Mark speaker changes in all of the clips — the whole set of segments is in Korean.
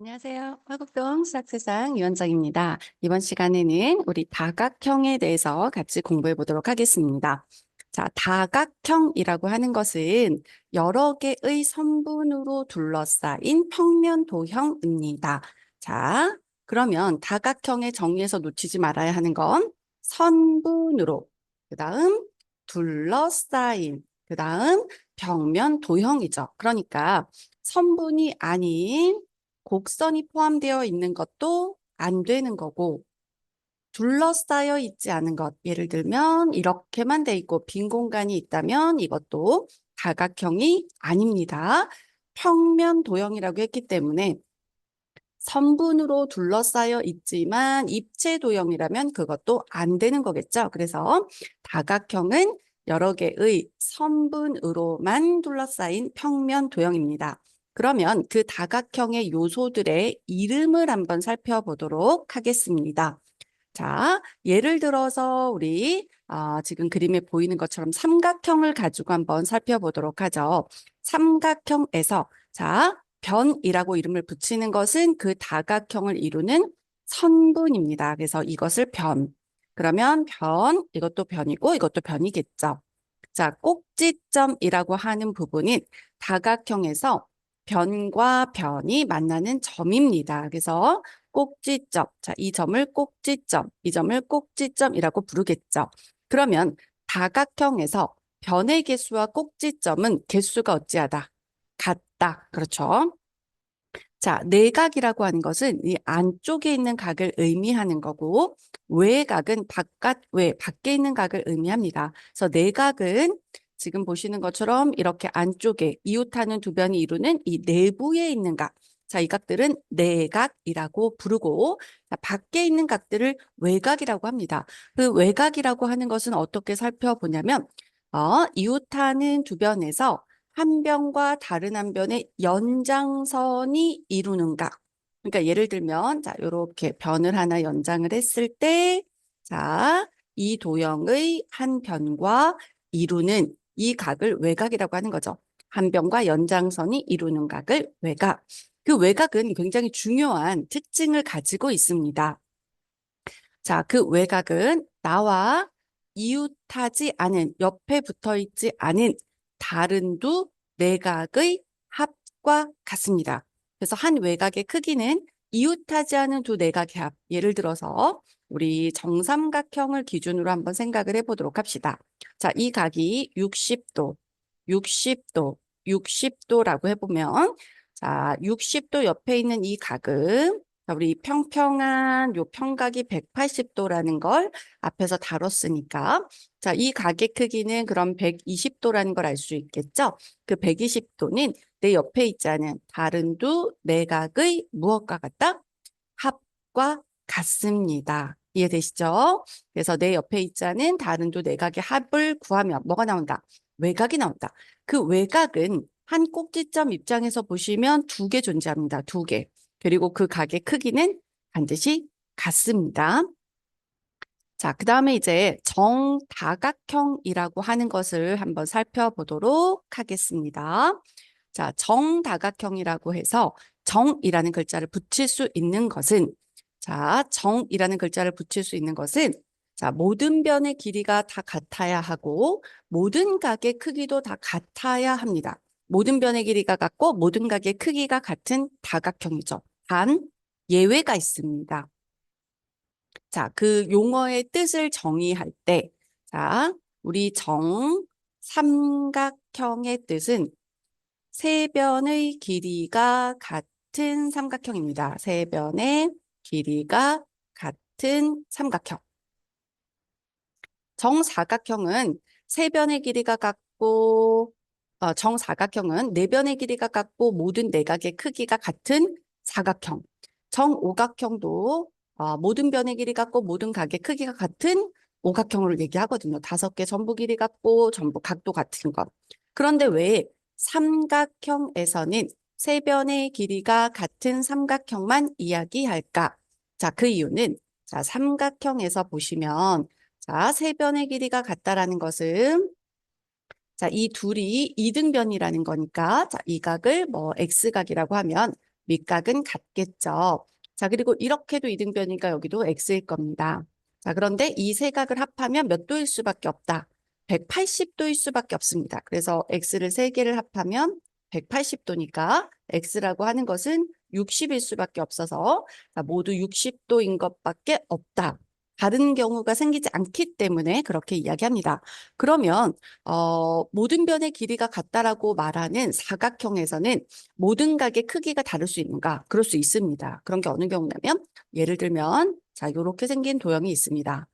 Speaker 1: 안녕하세요. 화곡동 수학세상 유원정입니다. 이번 시간에는 우리 다각형에 대해서 같이 공부해 보도록 하겠습니다. 자, 다각형이라고 하는 것은 여러 개의 선분으로 둘러싸인 평면 도형입니다. 자, 그러면 다각형의 정의에서 놓치지 말아야 하는 건 선분으로, 그 다음 둘러싸인, 그 다음 평면 도형이죠. 그러니까 선분이 아닌 곡선이 포함되어 있는 것도 안 되는 거고, 둘러싸여 있지 않은 것, 예를 들면 이렇게만 돼 있고 빈 공간이 있다면 이것도 다각형이 아닙니다. 평면 도형이라고 했기 때문에 선분으로 둘러싸여 있지만 입체 도형이라면 그것도 안 되는 거겠죠. 그래서 다각형은 여러 개의 선분으로만 둘러싸인 평면 도형입니다. 그러면 그 다각형의 요소들의 이름을 한번 살펴보도록 하겠습니다. 자, 예를 들어서 우리 지금 그림에 보이는 것처럼 삼각형을 가지고 한번 살펴보도록 하죠. 삼각형에서 자, 변이라고 이름을 붙이는 것은 그 다각형을 이루는 선분입니다. 그래서 이것을 변. 그러면 변, 이것도 변이고 이것도 변이겠죠. 자, 꼭지점이라고 하는 부분은 다각형에서 변과 변이 만나는 점입니다. 그래서 꼭지점, 자, 이 점을 꼭지점, 이 점을 꼭지점이라고 부르겠죠. 그러면 다각형에서 변의 개수와 꼭지점은 개수가 어찌하다? 같다. 그렇죠? 자, 내각이라고 하는 것은 이 안쪽에 있는 각을 의미하는 거고, 외각은 바깥, 밖에 있는 각을 의미합니다. 그래서 내각은 지금 보시는 것처럼 이렇게 안쪽에 이웃하는 두 변이 이루는 이 내부에 있는 각. 자, 이 각들은 내각이라고 부르고, 자, 밖에 있는 각들을 외각이라고 합니다. 그 외각이라고 하는 것은 어떻게 살펴보냐면, 이웃하는 두 변에서 한 변과 다른 한 변의 연장선이 이루는 각. 그러니까 예를 들면, 자, 요렇게 변을 하나 연장을 했을 때, 자, 이 도형의 한 변과 이루는 이 각을 외각이라고 하는 거죠. 한 변과 연장선이 이루는 각을 외각. 그 외각은 굉장히 중요한 특징을 가지고 있습니다. 자, 그 외곽은 나와 이웃하지 않은, 옆에 붙어 있지 않은 다른 두 내각의 합과 같습니다. 그래서 한 외곽의 크기는 이웃하지 않은 두 내각의 합. 예를 들어서 우리 정삼각형을 기준으로 한번 생각을 해보도록 합시다. 자, 이 각이 60도, 60도, 60도라고 해보면 자, 60도 옆에 있는 이 각은 자, 우리 평평한 요 평각이 180도라는 걸 앞에서 다뤘으니까 자, 이 각의 크기는 그럼 120도라는 걸 알 수 있겠죠? 그 120도는 내 옆에 있지 않은 다른 두 내각의 무엇과 같다? 합과 같습니다. 이해되시죠? 그래서 내 옆에 있지 않은 다른 두 내각의 합을 구하면 뭐가 나온다? 외곽이 나온다. 그 외곽은 한 꼭지점 입장에서 보시면 두 개 존재합니다. 두 개. 그리고 그 각의 크기는 반드시 같습니다. 자, 그 다음에 이제 정다각형이라고 하는 것을 한번 살펴보도록 하겠습니다. 자, 정다각형이라고 해서 정이라는 글자를 붙일 수 있는 것은 자, 정이라는 글자를 붙일 수 있는 것은 자, 모든 변의 길이가 다 같아야 하고 모든 각의 크기도 다 같아야 합니다. 모든 변의 길이가 같고 모든 각의 크기가 같은 다각형이죠. 단 예외가 있습니다. 자, 그 용어의 뜻을 정의할 때, 자, 우리 삼각형의 뜻은 세 변의 길이가 같은 삼각형입니다. 세 변의 길이가 같은 삼각형. 정사각형은 세 변의 길이가 같고, 정사각형은 네 변의 길이가 같고 모든 내각의 크기가 같은 사각형. 정오각형도 모든 변의 길이 같고 모든 각의 크기가 같은 오각형을 얘기하거든요. 5개 전부 길이 같고 전부 각도 같은 것. 그런데 왜 삼각형에서는 세 변의 길이가 같은 삼각형만 이야기할까? 자, 그 이유는 자, 삼각형에서 보시면 자, 세 변의 길이가 같다라는 것은 자, 이 둘이 이등변이라는 거니까 자, 이 각을 뭐 X각이라고 하면 밑각은 같겠죠. 자, 그리고 이렇게도 이등변이니까 여기도 x일 겁니다. 자, 그런데 이 세 각을 합하면 몇 도일 수밖에 없다. 180도일 수밖에 없습니다. 그래서 x를 세 개를 합하면 180도니까 x라고 하는 것은 60일 수밖에 없어서 자, 모두 60도인 것밖에 없다. 다른 경우가 생기지 않기 때문에 그렇게 이야기합니다. 그러면 모든 변의 길이가 같다라고 말하는 사각형에서는 모든 각의 크기가 다를 수 있는가? 그럴 수 있습니다. 그런 게 어느 경우냐면 예를 들면 자, 이렇게 생긴 도형이 있습니다.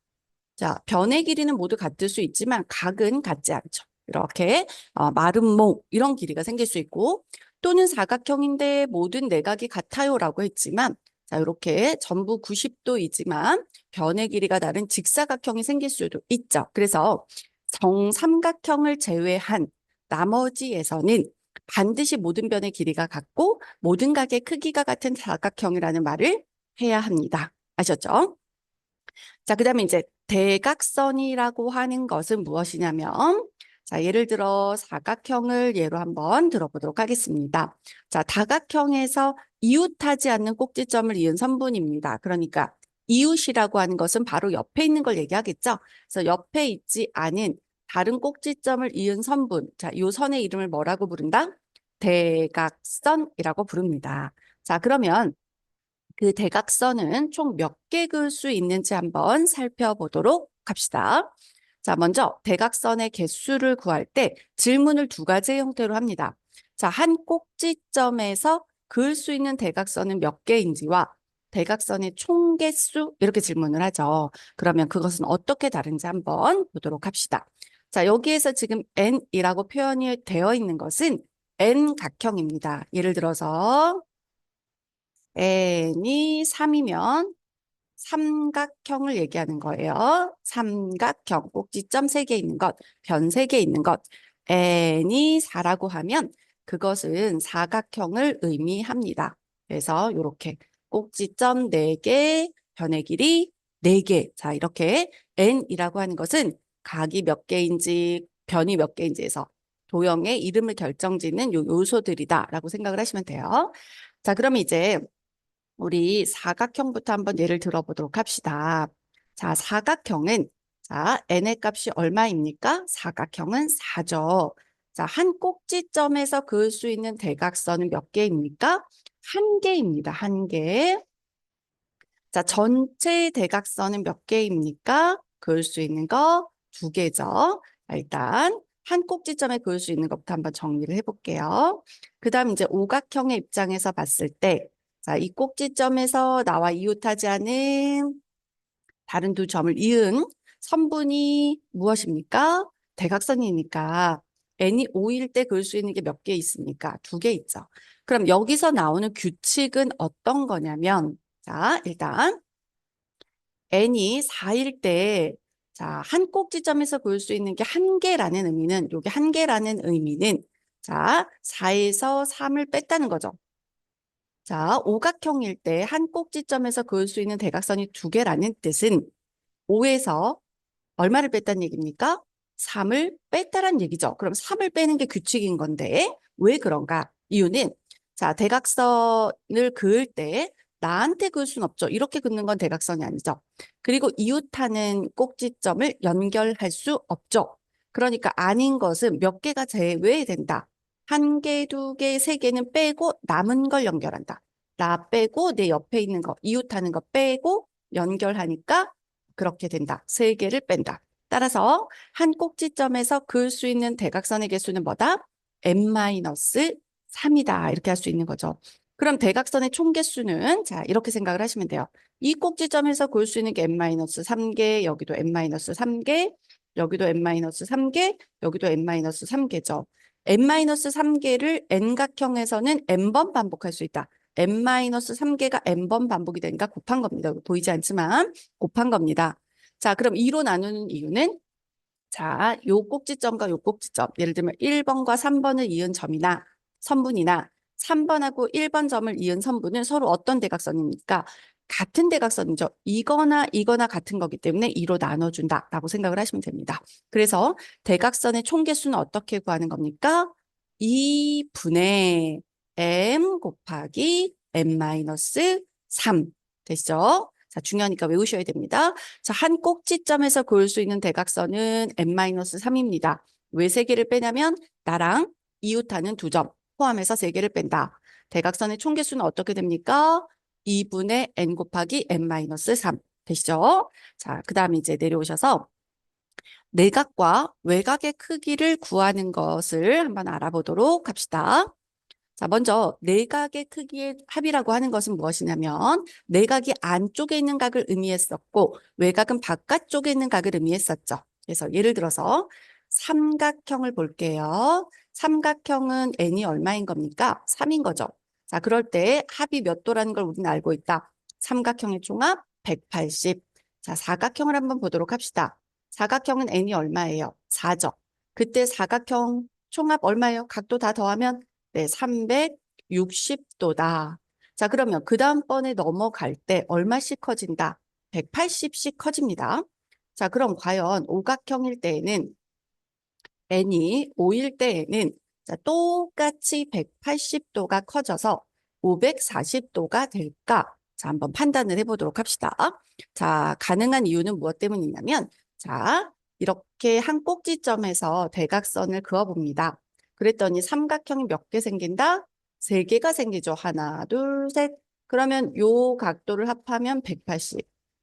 Speaker 1: 자, 변의 길이는 모두 같을 수 있지만 각은 같지 않죠. 이렇게 마른 몽 이런 길이가 생길 수 있고 또는 사각형인데 모든 내각이 같아요라고 했지만 자, 이렇게 전부 90도이지만 변의 길이가 다른 직사각형이 생길 수도 있죠. 그래서 정삼각형을 제외한 나머지에서는 반드시 모든 변의 길이가 같고 모든 각의 크기가 같은 사각형이라는 말을 해야 합니다. 아셨죠? 자, 그다음에 이제 대각선이라고 하는 것은 무엇이냐면 자, 예를 들어 사각형을 예로 한번 들어보도록 하겠습니다. 자, 다각형에서 이웃하지 않는 꼭지점을 이은 선분입니다. 그러니까 이웃이라고 하는 것은 바로 옆에 있는 걸 얘기하겠죠. 그래서 옆에 있지 않은 다른 꼭지점을 이은 선분. 자, 이 선의 이름을 뭐라고 부른다? 대각선이라고 부릅니다. 자, 그러면 그 대각선은 총 몇 개 그을 수 있는지 한번 살펴보도록 합시다. 자, 먼저 대각선의 개수를 구할 때 질문을 두 가지 형태로 합니다. 자, 한 꼭지점에서 그을 수 있는 대각선은 몇 개인지와 대각선의 총 개수 이렇게 질문을 하죠. 그러면 그것은 어떻게 다른지 한번 보도록 합시다. 자, 여기에서 지금 n이라고 표현이 되어 있는 것은 n각형입니다. 예를 들어서 n이 3이면 삼각형을 얘기하는 거예요. 삼각형, 꼭지점 3개 있는 것, 변 3개 있는 것. n이 4라고 하면 그것은 사각형을 의미합니다. 그래서 이렇게 꼭지점 4개, 변의 길이 4개. 자, 이렇게 n이라고 하는 것은 각이 몇 개인지, 변이 몇 개인지에서 도형의 이름을 결정짓는 요 요소들이다라고 생각을 하시면 돼요. 자, 그러면 이제 우리 사각형부터 한번 예를 들어보도록 합시다. 자, 사각형은 자, n의 값이 얼마입니까? 사각형은 4죠. 자, 한 꼭지점에서 그을 수 있는 대각선은 몇 개입니까? 한 개입니다. 한 개. 자, 전체 대각선은 몇 개입니까? 그을 수 있는 거 두 개죠. 자, 일단 한 꼭지점에 그을 수 있는 것부터 한번 정리를 해볼게요. 그 다음 이제 오각형의 입장에서 봤을 때 자, 이 꼭지점에서 나와 이웃하지 않은 다른 두 점을 이은 선분이 무엇입니까? 대각선이니까 n이 5일 때 그을 수 있는 게 몇 개 있습니까? 두 개 있죠. 그럼 여기서 나오는 규칙은 어떤 거냐면 자, 일단 n이 4일 때 자, 한 꼭지점에서 그을 수 있는 게 한 개라는 의미는 요게 한 개라는 의미는 자, 4에서 3을 뺐다는 거죠. 자, 오각형일 때 한 꼭지점에서 그을 수 있는 대각선이 두 개라는 뜻은 5에서 얼마를 뺐다는 얘기입니까? 3을 뺐다는 얘기죠. 그럼 3을 빼는 게 규칙인 건데 왜 그런가? 이유는 자, 대각선을 그을 때 나한테 그을 수는 없죠. 이렇게 긋는 건 대각선이 아니죠. 그리고 이웃하는 꼭지점을 연결할 수 없죠. 그러니까 아닌 것은 몇 개가 제외된다. 한 개, 두 개, 세 개는 빼고 남은 걸 연결한다. 나 빼고 내 옆에 있는 거, 이웃하는 거 빼고 연결하니까 그렇게 된다. 세 개를 뺀다. 따라서 한 꼭지점에서 그을 수 있는 대각선의 개수는 뭐다? n-3이다. 이렇게 할 수 있는 거죠. 그럼 대각선의 총 개수는 자, 이렇게 생각을 하시면 돼요. 이 꼭지점에서 그을 수 있는 게 n-3개, 여기도 n-3개, 여기도 n-3개, 여기도 n-3개죠. n-3개를 n각형에서는 n번 반복할 수 있다. n-3개가 n번 반복이 되니까 곱한 겁니다. 보이지 않지만 곱한 겁니다. 자, 그럼 2로 나누는 이유는 자, 요 꼭지점과 요 꼭지점, 예를 들면 1번과 3번을 이은 점이나 선분이나 3번하고 1번 점을 이은 선분은 서로 어떤 대각선입니까? 같은 대각선이죠. 이거나 이거나 같은 거기 때문에 2로 나눠준다라고 생각을 하시면 됩니다. 그래서 대각선의 총 개수는 어떻게 구하는 겁니까? 2분의 m 곱하기 n-3 되시죠? 자, 중요하니까 외우셔야 됩니다. 자, 한 꼭지점에서 그을 수 있는 대각선은 n-3입니다. 왜 3개를 빼냐면 나랑 이웃하는 2점 포함해서 3개를 뺀다. 대각선의 총개수는 어떻게 됩니까? 2분의 n 곱하기 n-3 되시죠? 자, 그 다음에 이제 내려오셔서 내각과 외곽의 크기를 구하는 것을 한번 알아보도록 합시다. 자, 먼저 내각의 크기의 합이라고 하는 것은 무엇이냐면 내각이 안쪽에 있는 각을 의미했었고 외곽은 바깥쪽에 있는 각을 의미했었죠. 그래서 예를 들어서 삼각형을 볼게요. 삼각형은 n이 얼마인 겁니까? 3인 거죠. 자, 그럴 때 합이 몇 도라는 걸 우리는 알고 있다. 삼각형의 총합 180. 자, 사각형을 한번 보도록 합시다. 사각형은 n이 얼마예요? 4죠. 그때 사각형 총합 얼마예요? 각도 다 더하면 네, 360도다. 자, 그러면 그 다음번에 넘어갈 때 얼마씩 커진다? 180씩 커집니다. 자, 그럼 과연 오각형일 때에는 n이 5일 때에는 자, 똑같이 180도가 커져서 540도가 될까? 자, 한번 판단을 해보도록 합시다. 자, 가능한 이유는 무엇 때문이냐면 자, 이렇게 한 꼭지점에서 대각선을 그어봅니다. 그랬더니 삼각형이 몇 개 생긴다? 3개가 생기죠. 하나, 둘, 셋. 그러면 요 각도를 합하면 180.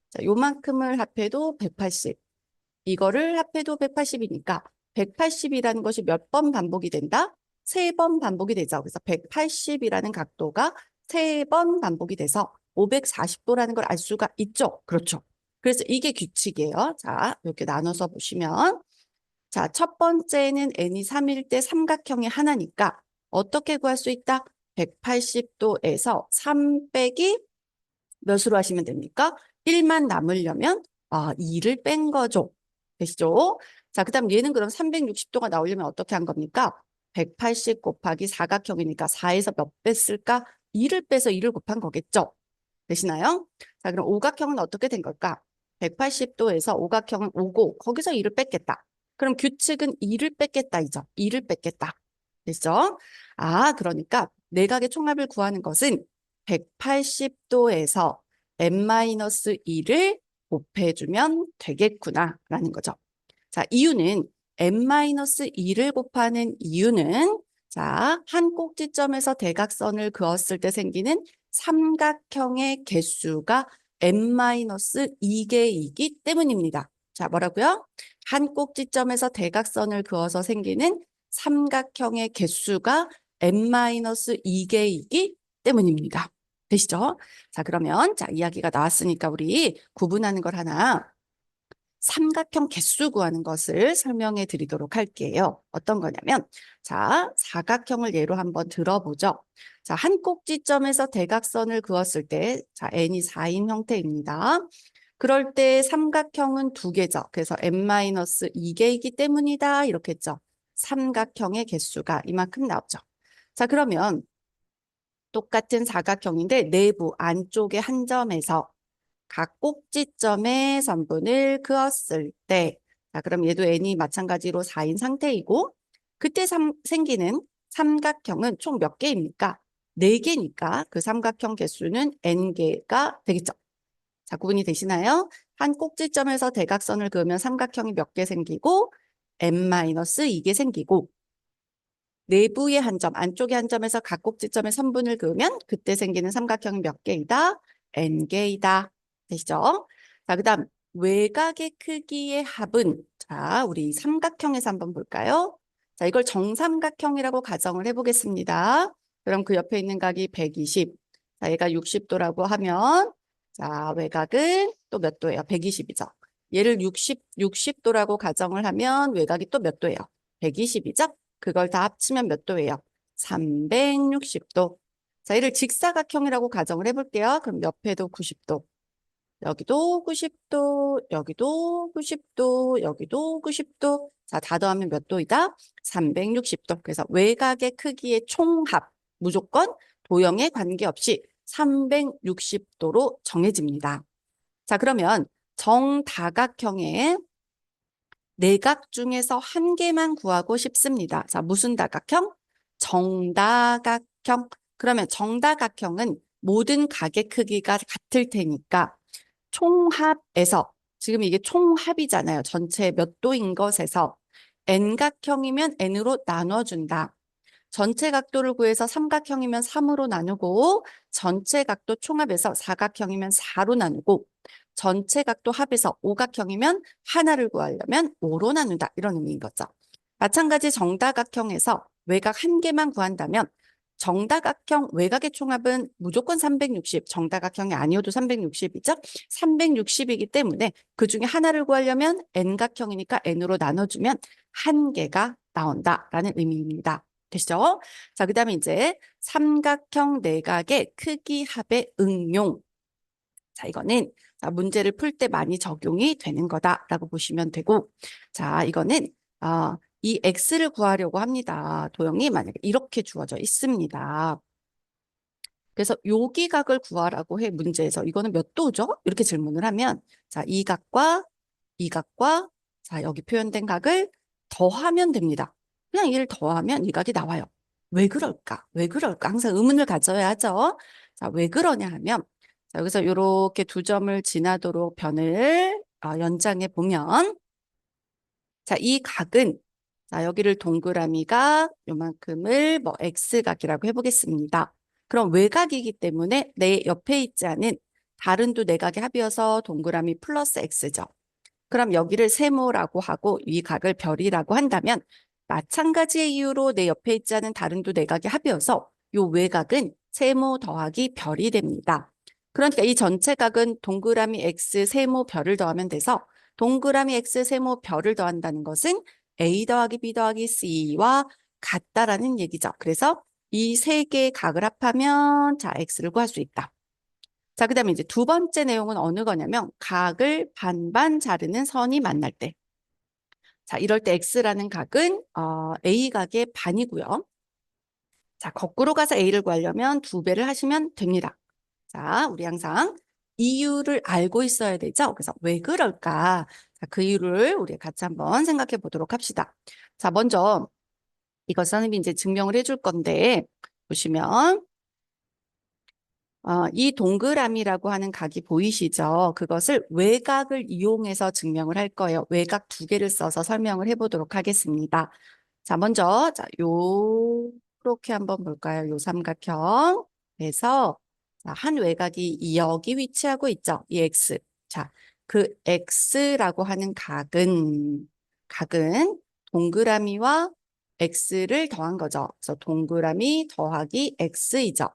Speaker 1: 자, 요만큼을 합해도 180. 이거를 합해도 180이니까 180이라는 것이 몇 번 반복이 된다? 3번 반복이 되죠. 그래서 180이라는 각도가 3번 반복이 돼서 540도라는 걸 알 수가 있죠. 그렇죠. 그래서 이게 규칙이에요. 자, 이렇게 나눠서 보시면 자, 첫 번째는 n이 3일 때 삼각형이 하나니까 어떻게 구할 수 있다? 180도에서 3 빼기 몇으로 하시면 됩니까? 1만 남으려면 2를 뺀 거죠. 되시죠? 자, 그 다음 얘는 그럼 360도가 나오려면 어떻게 한 겁니까? 180 곱하기 사각형이니까 4에서 몇 뺐을까? 2를 빼서 2를 곱한 거겠죠? 되시나요? 자, 그럼 오각형은 어떻게 된 걸까? 180도에서 오각형은 오고 거기서 2를 뺐겠다. 그럼 규칙은 2를 뺐겠다 이죠. 2를 뺐겠다. 됐죠? 아, 그러니까 내각의 총합을 구하는 것은 180도에서 n-2를 곱해주면 되겠구나 라는 거죠. 자, 이유는 n-2를 곱하는 이유는 자, 한 꼭지점에서 대각선을 그었을 때 생기는 삼각형의 개수가 n-2개이기 때문입니다. 자, 뭐라고요? 한 꼭지점에서 대각선을 그어서 생기는 삼각형의 개수가 n-2개이기 때문입니다. 되시죠? 자, 그러면 자, 이야기가 나왔으니까 우리 구분하는 걸 하나 삼각형 개수 구하는 것을 설명해 드리도록 할게요. 어떤 거냐면 자, 사각형을 예로 한번 들어보죠. 자, 한 꼭지점에서 대각선을 그었을 때 자, n이 4인 형태입니다. 그럴 때 삼각형은 2개죠. 그래서 n-2개이기 때문이다. 이렇게 했죠. 삼각형의 개수가 이만큼 나오죠. 자, 그러면 똑같은 사각형인데 내부 안쪽의 한 점에서 각 꼭지점의 선분을 그었을 때 자, 그럼 얘도 n이 마찬가지로 4인 상태이고 그때 생기는 삼각형은 총 몇 개입니까? 4개니까 그 삼각형 개수는 n개가 되겠죠. 자, 구분이 되시나요? 한 꼭지점에서 대각선을 그으면 삼각형이 몇 개 생기고 n-2개 생기고 내부의 한 점, 안쪽의 한 점에서 각 꼭지점의 선분을 그으면 그때 생기는 삼각형이 몇 개이다? n개이다. 되시죠? 자, 그 다음 외곽의 크기의 합은 자, 우리 삼각형에서 한번 볼까요? 자, 이걸 정삼각형이라고 가정을 해보겠습니다. 그럼 그 옆에 있는 각이 120. 자, 얘가 60도라고 하면 자, 외곽은 또 몇 도예요? 120이죠. 얘를 60도라고 가정을 하면 외곽이 또 몇 도예요? 120이죠? 그걸 다 합치면 몇 도예요? 360도. 자, 이를 직사각형이라고 가정을 해볼게요. 그럼 옆에도 90도. 여기도 90도, 여기도 90도, 여기도 90도. 자, 다 더하면 몇 도이다? 360도. 그래서 외곽의 크기의 총합, 무조건 도형에 관계없이 360도로 정해집니다. 자, 그러면 정다각형의 내각 중에서 한 개만 구하고 싶습니다. 자, 무슨 다각형? 정다각형. 그러면 정다각형은 모든 각의 크기가 같을 테니까 총합에서 지금 이게 총합이잖아요. 전체 몇 도인 것에서 n각형이면 n으로 나눠준다. 전체 각도를 구해서 삼각형이면 3으로 나누고 전체 각도 총합에서 사각형이면 4로 나누고 전체 각도 합에서 오각형이면 하나를 구하려면 5로 나눈다. 이런 의미인 거죠. 마찬가지 정다각형에서 외곽 한 개만 구한다면 정다각형 외곽의 총합은 무조건 360, 정다각형이 아니어도 360이죠. 360이기 때문에 그중에 하나를 구하려면 n각형이니까 n으로 나눠주면 한 개가 나온다라는 의미입니다. 되시죠? 자, 그 다음에 이제 삼각형 내각의 크기 합의 응용. 자, 이거는 자, 문제를 풀 때 많이 적용이 되는 거다라고 보시면 되고, 자, 이거는 이 x를 구하려고 합니다. 도형이 만약에 이렇게 주어져 있습니다. 그래서 여기 각을 구하라고 해 문제에서 이거는 몇 도죠? 이렇게 질문을 하면 자, 이 각과 이 각과 자, 여기 표현된 각을 더하면 됩니다. 그냥 이를 더하면 이 각이 나와요. 왜 그럴까? 왜 그럴까? 항상 의문을 가져야 하죠. 자, 왜 그러냐 하면 자, 여기서 이렇게 두 점을 지나도록 변을 연장해 보면 자, 이 각은 자, 여기를 동그라미가 요만큼을 뭐 X각이라고 해보겠습니다. 그럼 외곽이기 때문에 내 옆에 있지 않은 다른 두 내각의 합이어서 동그라미 플러스 X죠. 그럼 여기를 세모라고 하고 이 각을 별이라고 한다면 마찬가지의 이유로 내 옆에 있지 않은 다른 두 내각의 합이어서 이 외곽은 세모 더하기 별이 됩니다. 그러니까 이 전체 각은 동그라미 X 세모 별을 더하면 돼서 동그라미 X 세모 별을 더한다는 것은 A 더하기 B 더하기 C와 같다라는 얘기죠. 그래서 이 세 개의 각을 합하면 자 X를 구할 수 있다. 자, 그 다음에 이제 두 번째 내용은 어느 거냐면 각을 반반 자르는 선이 만날 때. 자, 이럴 때 X라는 각은 A각의 반이고요. 자, 거꾸로 가서 A를 구하려면 2배를 하시면 됩니다. 자, 우리 항상 이유를 알고 있어야 되죠. 그래서 왜 그럴까? 자, 그 이유를 우리 같이 한번 생각해 보도록 합시다. 자, 먼저 이것 선생님이 이제 증명을 해줄 건데 보시면 이 동그라미라고 하는 각이 보이시죠? 그것을 외곽을 이용해서 증명을 할 거예요. 외곽 두 개를 써서 설명을 해보도록 하겠습니다. 자, 먼저 자, 요렇게 한번 볼까요? 요 삼각형에서 자, 한 외곽이 여기 위치하고 있죠. 이 X. 자, 그 X라고 하는 각은 동그라미와 X를 더한 거죠. 그래서 동그라미 더하기 X이죠.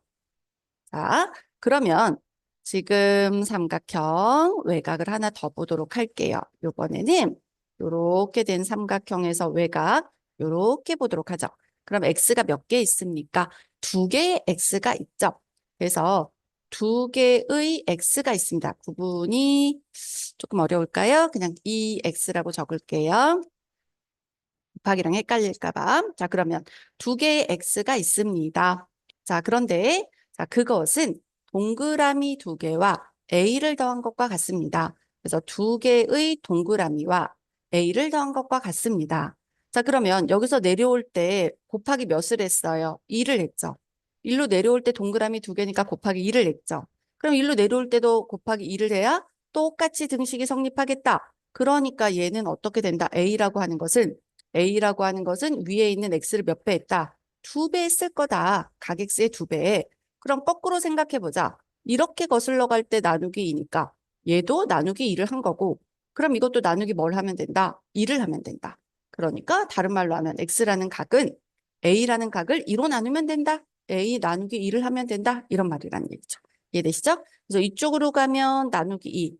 Speaker 1: 자, 그러면 지금 삼각형 외곽을 하나 더 보도록 할게요. 이번에는 이렇게 된 삼각형에서 외곽 이렇게 보도록 하죠. 그럼 x가 몇 개 있습니까? 두 개의 x가 있죠. 그래서 두 개의 x가 있습니다. 구분이 조금 어려울까요? 그냥 이 x라고 적을게요. 곱하기랑 헷갈릴까 봐. 자, 그러면 두 개의 x가 있습니다. 자, 그런데 자, 그것은 동그라미 두 개와 a를 더한 것과 같습니다. 그래서 두 개의 동그라미와 a를 더한 것과 같습니다. 자, 그러면 여기서 내려올 때 곱하기 몇을 했어요? 2를 했죠. 1로 내려올 때 동그라미 두 개니까 곱하기 2를 했죠. 그럼 1로 내려올 때도 곱하기 2를 해야 똑같이 등식이 성립하겠다. 그러니까 얘는 어떻게 된다? A라고 하는 것은 위에 있는 x를 몇 배 했다? 2배 했을 거다. 각 x의 2배. 그럼 거꾸로 생각해 보자. 이렇게 거슬러 갈 때 나누기 2니까 얘도 나누기 2를 한 거고 그럼 이것도 나누기 뭘 하면 된다? 2를 하면 된다. 그러니까 다른 말로 하면 x라는 각은 a라는 각을 2로 나누면 된다. a 나누기 2를 하면 된다. 이런 말이라는 얘기죠. 이해되시죠? 그래서 이쪽으로 가면 나누기 2.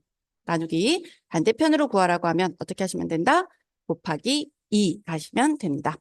Speaker 1: 나누기 반대편으로 구하라고 하면 어떻게 하시면 된다? 곱하기 2 하시면 됩니다.